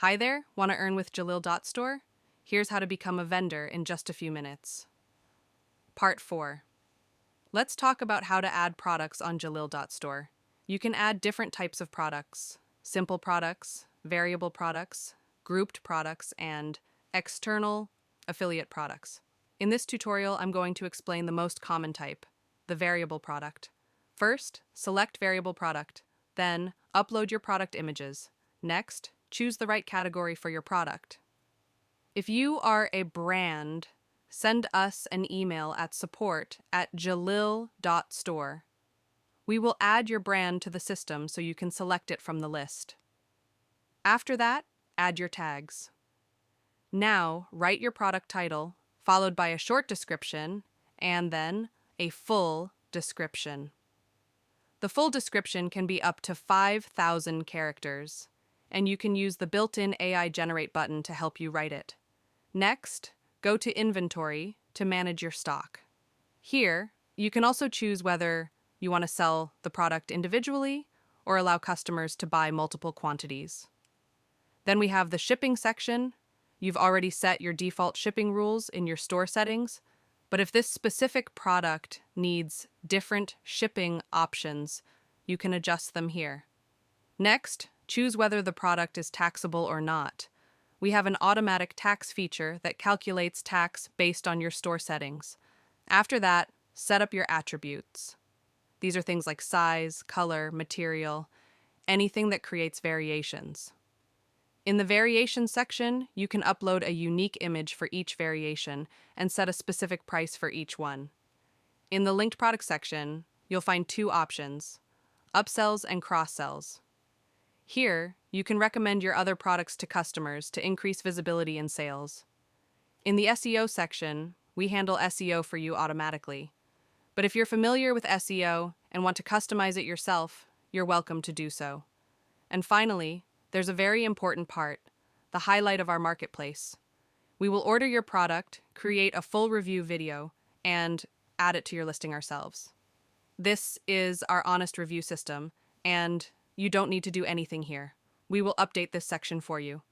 Hi there, want to earn with Jalil.store? Here's how to become a vendor in just a few minutes. Part 4. Let's talk about how to add products on Jalil.store. You can add different types of products: simple products, variable products, grouped products, and external affiliate products. In this tutorial, I'm going to explain the most common type, the variable product. First, select variable product. Then, upload your product images. Next, choose the right category for your product. If you are a brand, send us an email at support@jalil.store. We will add your brand to the system so you can select it from the list. After that, add your tags. Now, write your product title, followed by a short description, and then a full description. The full description can be up to 5,000 characters, and you can use the built-in AI Generate button to help you write it. Next, go to Inventory to manage your stock. Here, you can also choose whether you want to sell the product individually or allow customers to buy multiple quantities. Then we have the shipping section. You've already set your default shipping rules in your store settings, but if this specific product needs different shipping options, you can adjust them here. Next, choose whether the product is taxable or not. We have an automatic tax feature that calculates tax based on your store settings. After that, set up your attributes. These are things like size, color, material, anything that creates variations. In the variation section, you can upload a unique image for each variation and set a specific price for each one. In the linked product section, you'll find two options: upsells and cross-sells. Here, you can recommend your other products to customers to increase visibility and sales. In the SEO section, we handle SEO for you automatically. But if you're familiar with SEO and want to customize it yourself, you're welcome to do so. And finally, there's a very important part, the highlight of our marketplace. We will order your product, create a full review video, and add it to your listing ourselves. This is our honest review system, and you don't need to do anything here. We will update this section for you.